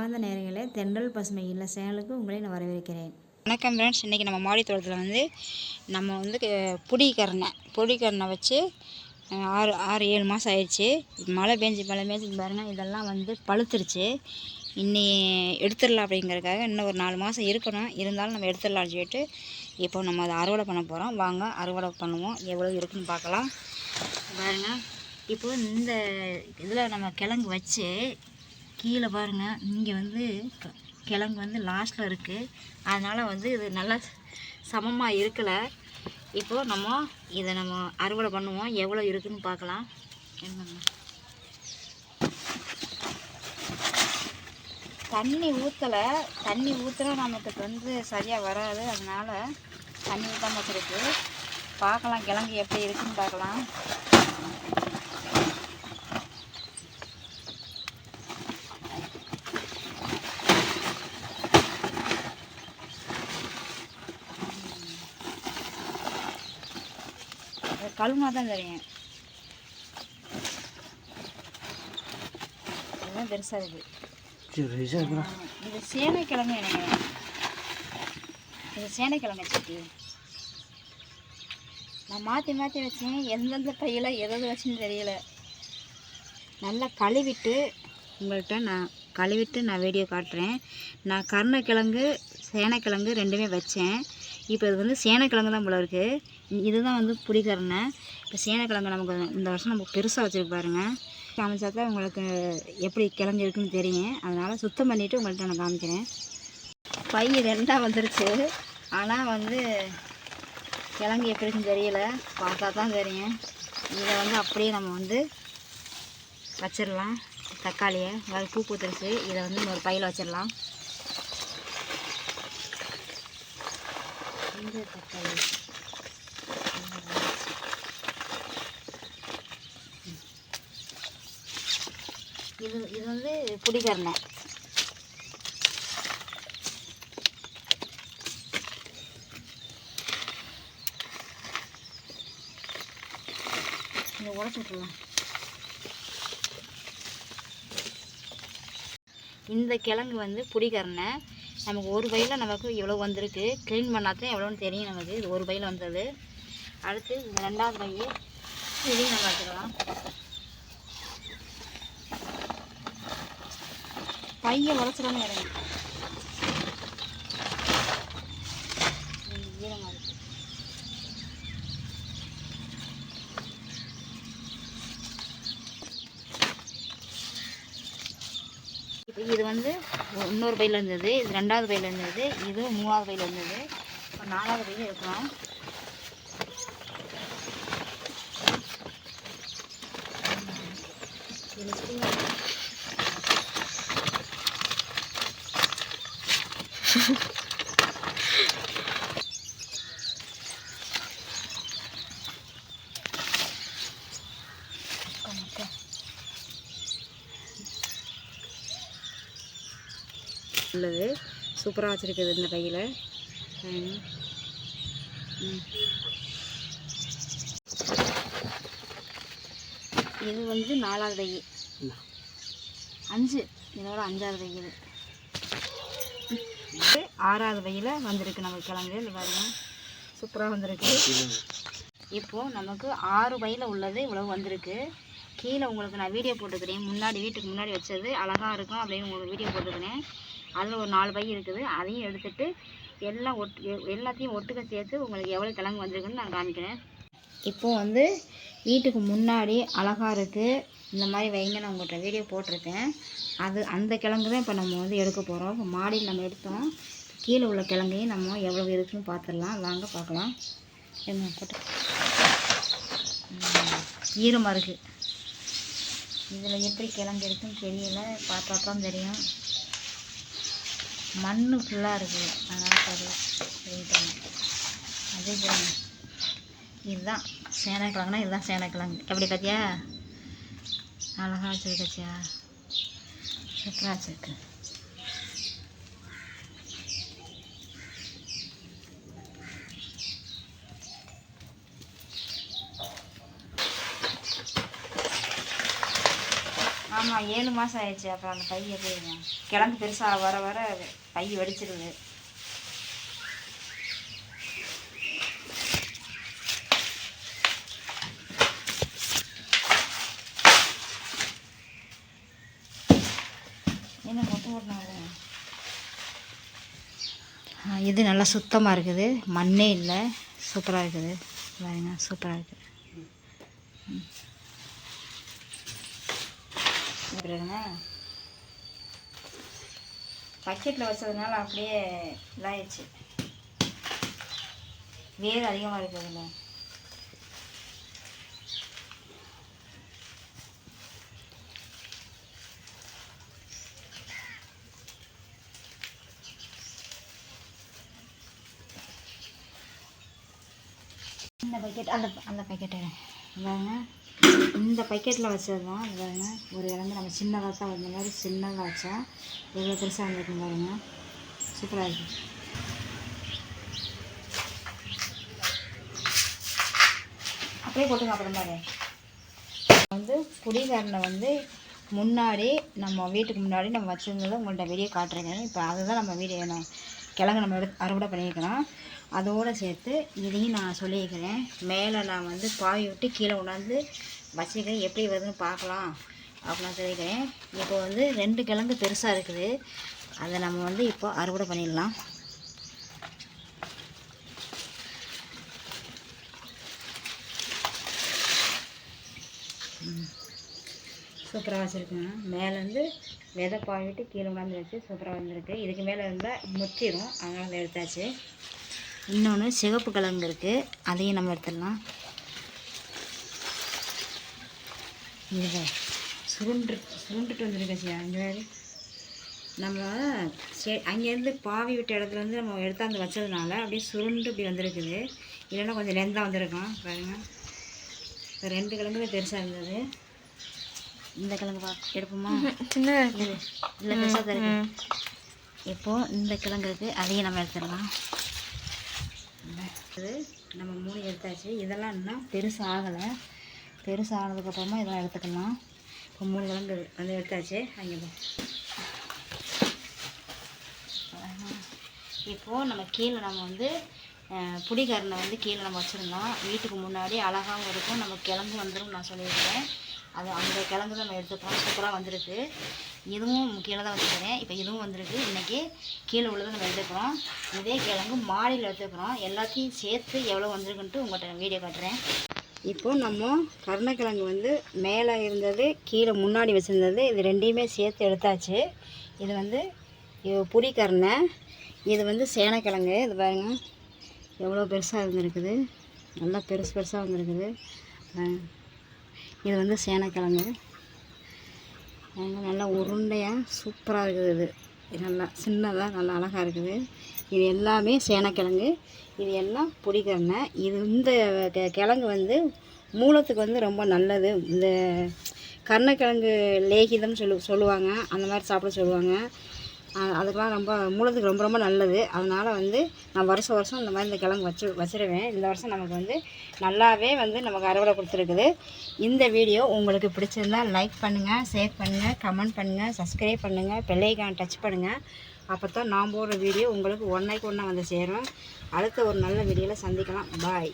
அன்பார்ந்த நேயர்களே, தென்றல் பசுமை இல்ல சேனலுக்கு உங்களை நான் வரவேற்கிறேன். வணக்கம் ஃப்ரெண்ட்ஸ். இன்றைக்கி நம்ம மாடி தோட்டத்தில் நம்ம பொடிக்கரணை வச்சு 6-7 மாதம் ஆயிடுச்சு. மழை பெஞ்சு பாருங்கள், இதெல்லாம் பழுத்துருச்சு. இன்னி எடுத்துடலாம் அப்படிங்கிறதுக்காக இன்னும் ஒரு 4 மாதம் இருக்கணும். இருந்தாலும் நம்ம எடுத்துடலாம்னு சொல்லிட்டு இப்போ நம்ம அதை அறுவடை பண்ண போகிறோம். வாங்க அறுவடை பண்ணுவோம். எவ்வளோ இருக்குதுன்னு பார்க்கலாம். பாருங்கள், இப்போது இந்த இதில் நம்ம கிழங்கு வச்சு கீழே பாருங்கள், இங்கே கிழங்கு லாஸ்ட்டில் இருக்குது. அதனால் இது நல்லா சமமாக இருக்கலை. இப்போது இதை நம்ம அறுவடை பண்ணுவோம். எவ்வளோ இருக்குதுன்னு பார்க்கலாம். தண்ணி ஊற்றலை. தண்ணி ஊற்றினா நமக்கு சரியாக வராது. அதனால் தண்ணி ஊற்றாம வச்சுருக்கு. பார்க்கலாம் கிழங்கு எப்படி இருக்குதுன்னு பார்க்கலாம். கழுவுனா தான் தெரியும். இதுதான் பெருசாக இருக்குது. இது சேனைக்கிழங்கு நினைக்கிறேன். இது சேனைக்கிழங்கு சட்டி. நான் மாற்றி வச்சேன். எந்தெந்த பையில் எதாவது வச்சுன்னு தெரியல. நல்லா கழுவிட்டு உங்கள்கிட்ட நான் வீடியோ காட்டுறேன். நான் கருணைக்கிழங்கு சேனைக்கிழங்கு ரெண்டுமே வச்சேன். இப்போ இது சேனைக்கிழங்கு தான் போல இருக்குது. இதுதான் புடிக்கரணை. இப்போ சேனைக்கிழங்கு நமக்கு இந்த வருஷம் நமக்கு பெருசாக வச்சுருக்கு பாருங்கள். காமிச்சா தான் உங்களுக்கு எப்படி கிழங்கு இருக்குதுன்னு தெரியும். அதனால் சுத்தம் பண்ணிவிட்டு உங்கள்கிட்ட நான் காமிக்கிறேன். பை 2ஆக வந்துருச்சு. ஆனால் கிழங்கு எப்படி இருக்குன்னு தெரியல. பார்த்தா தான் தெரியும். இதை அப்படியே நம்ம வச்சிடலாம். தக்காளியை பூ பூத்துருச்சு. இதை ஒரு பையில் வச்சிடலாம். இந்த தக்காளி இது புடிக்கரணை. இதை உடச்சி விட்டுலாம். இந்த கிழங்கு புடிக்கரணை. நமக்கு ஒரு பையில் நமக்கு இவ்வளோ வந்திருக்கு. க்ளீன் பண்ணாதான் எவ்வளோன்னு தெரியும் நமக்கு. இது ஒரு பையில் வந்தது. அடுத்து இந்த 2வது பை இதையும் நம்ம வச்சுக்கலாம். பையை உடச்சிடாம இறங்கி ஈரமாக இருக்குது. இப்போ இது இன்னொரு பையில் இருந்தது. இது 2வது பையில் இருந்தது. இது 3வது பையில் இருந்தது. இப்போ 4வது பையில் இருக்கணும். உள்ளது சூப்பராக வச்சுருக்குது இந்த பையில். இது 4வது பை. 5 இதோட 5வது பை. இது 6வது பையில் வந்திருக்கு நமக்கு கிழங்கு. இந்த பாருங்க, சூப்பராக வந்திருக்கு. இப்போது நமக்கு 6 பையில் உள்ளது இவ்வளோ வந்திருக்கு. கீழே உங்களுக்கு நான் வீடியோ போட்டுக்கிறேன். வீட்டுக்கு முன்னாடி வச்சது அழகாக இருக்கும் அப்படின்னு உங்களுக்கு வீடியோ போட்டுக்கிறேன். அதில் ஒரு 4 பை இருக்குது. அதையும் எடுத்துகிட்டு எல்லாத்தையும் ஒட்டுக்க சேர்த்து உங்களுக்கு எவ்வளோ கிழங்கு வந்திருக்குன்னு நான் காமிக்கிறேன். இப்போது வீட்டுக்கு முன்னாடி அழகாக இருக்குது. இந்த மாதிரி வைங்க, நான் உங்கள்கிட்ட வீடியோ போட்டிருக்கேன். அந்த கிழங்கு தான் இப்போ நம்ம எடுக்க போகிறோம். இப்போ மாடியில் நம்ம எடுத்தோம். கீழே உள்ள கிழங்கையும் நம்ம எவ்வளோ இருக்குதுன்னு பார்த்துடலாம். வாங்க பார்க்கலாம். என்ன போட்டு ஈரமாக இருக்குது. இதில் எப்படி கிழங்கு இருக்குதுன்னு தெரியல. பார்த்தா தான் தெரியும். மண் ஃபுல்லாக இருக்குது. அதனால் தெரியல. அதே போல இதுதான் சேனைக்கிழங்குனா இதுதான் சேனைக்கிழங்கு. எப்படி பார்த்தியா? அழகாக வச்சுருக்கச்சியா? சூப்பராக வச்சுருக்கு. ஆமாம் 7 மாதம் ஆயிடுச்சு. அப்புறம் அந்த பை எப்படி கிழங்கு பெருசாக வர வர பை வெடிச்சிருது. என்ன மொட்டை ஓட்டினாங்க. இது நல்லா சுத்தமாக இருக்குது, மண்ணே இல்லை, சூப்பராக இருக்குது பாருங்க, சூப்பராக இருக்குது. இருக்குங்க பக்கெட்டில் வச்சதுனால அப்படியே இதாகிடுச்சு, வேறு அதிகமாக இருக்குதுல்ல. இந்த பக்கெட் அந்த பக்கெட்டு பாருங்க, இந்த பக்கெட்டில் வச்சது தான் பாருங்க. ஒரு இறந்து நம்ம சின்னதாக தான் வந்த மாதிரி சின்னதாக வச்சா எவ்வளோ பெருசாக வந்துருக்கு பாருங்க, சூப்பராக இருக்குது. அப்படியே போட்டுங்க. அப்புறம் பாரு வந்து புடிகாரனை வந்து முன்னாடி நம்ம வீட்டுக்கு முன்னாடி நம்ம வச்சுருந்ததை உங்கள்கிட்ட வெளியே காட்டுறேங்க. இப்போ அதுதான் நம்ம வீடியோ கிழங்கு நம்ம அறுவடை பண்ணியிருக்கிறோம். அதோடு சேர்த்து இதையும் நான் சொல்லியிருக்கிறேன். மேலே நான் வந்து பாய் விட்டு கீழே கொண்டாந்து வச்சுக்கிறேன், எப்படி வருதுன்னு பார்க்கலாம் அப்படின்னு சொல்லியிருக்கிறேன். இப்போ வந்து 2 கிழங்கு பெருசாக இருக்குது, அதை நம்ம வந்து இப்போ அறுவடை பண்ணிடலாம். சூப்பராக வச்சுருக்குங்க. மேலேருந்து விதை பாய் விட்டு கீழே கொண்டாந்து வச்சு சூப்பராக வந்துருக்கு. இதுக்கு மேலே இருந்தால் முற்றிடும், அதனால் அதை எடுத்தாச்சு. இன்னொன்று சிவப்பு கிழங்கு இருக்குது, அதையும் நம்ம எடுத்துடலாம். இது சுருண்டுட்டு வந்துருக்கு. அங்கே நம்ம அங்கேருந்து பாவி விட்ட இடத்துலேருந்து நம்ம எடுத்தாந்து வச்சதுனால அப்படியே சுருண்டு இப்படி வந்துருக்குது. இல்லைன்னா கொஞ்சம் லெந்தாக வந்திருக்கும் பாருங்கள். இப்போ 2 கிழங்கு பெருசாக இருந்தது. இந்த கிழங்கு எடுப்போமா? சின்ன இல்லை பெருசாக தான் இருக்குது. இப்போது இந்த கிழங்கு இருக்குது, அதையும் நம்ம எடுத்துடலாம். இது நம்ம 3 எடுத்தாச்சு. இதெல்லாம் இன்னும் பெருசாகலை, பெருசானதுக்கப்புறமா இதெல்லாம் எடுத்துக்கலாம். இப்போ 3 கிழங்கு வந்து எடுத்தாச்சு. அங்கே இப்போது நம்ம கீழே நம்ம வந்து புடிகரணை வந்து கீழே நம்ம வச்சுருந்தோம். வீட்டுக்கு முன்னாடி அழகாகவும் இருக்கும், நம்ம கிழங்கு வந்துடும் நான் சொல்லியிருக்கேன். அது அந்த கிழங்கு தான் நம்ம எடுத்துக்கிறோம், சூப்பராக வந்திருக்கு. இதுவும் கீழே தான் வச்சுக்கிறேன். இப்போ இதுவும் வந்திருக்கு. இன்றைக்கி கீழே உள்ளதை நம்ம எடுத்துக்கிறோம். இதே கிழங்கு மாடியில் எடுத்துக்கிறோம். எல்லாத்தையும் சேர்த்து எவ்வளோ வந்திருக்குன்ட்டு உங்கள்கிட்ட வீடியோ காட்டுறேன். இப்போது நம்ம கருணக்கிழங்கு வந்து மேலே இருந்தது, கீழே முன்னாடி வச்சுருந்தது, இது 2யுமே சேர்த்து எடுத்தாச்சு. இது வந்து புடிகரணை, இது வந்து சேனக்கிழங்கு. இது பாருங்கள் எவ்வளோ பெருசாக இருந்துருக்குது, நல்லா பெருசாக வந்துருக்குது. இது வந்து சேனக்கிழங்கு, நல்லா உருண்டையாக சூப்பராக இருக்குது. இது நல்லா சின்னதாக நல்லா அழகாக இருக்குது. இது எல்லாமே சேனக்கிழங்கு, இது எல்லாம் புடிகரணை. இது இந்த கிழங்கு வந்து மூலத்துக்கு வந்து ரொம்ப நல்லது. இந்த கருணக்கிழங்கு லேகிதம் சொல்லுவாங்க, அந்த மாதிரி சாப்பிட சொல்லுவாங்க. அதுக்கெலாம் ரொம்ப மூலத்துக்கு ரொம்ப ரொம்ப நல்லது. அதனால் வந்து நான் வருஷம் இந்த மாதிரி இந்த கிழங்கு வச்சிருவேன். இந்த வருஷம் நமக்கு வந்து நல்லாவே வந்து நமக்கு அறுவடை கொடுத்துருக்குது. இந்த வீடியோ உங்களுக்கு பிடிச்சிருந்தால் லைக் பண்ணுங்கள், ஷேர் பண்ணுங்கள், கமெண்ட் பண்ணுங்கள், சப்ஸ்கிரைப் பண்ணுங்கள், பெல் ஐகான் டச் பண்ணுங்கள். அப்போ தான் நான் போடுற வீடியோ உங்களுக்கு ஒன்றைக்கு ஒன்றா வந்து சேரும். அடுத்த ஒரு நல்ல வீடியோவில் சந்திக்கலாம். பாய்.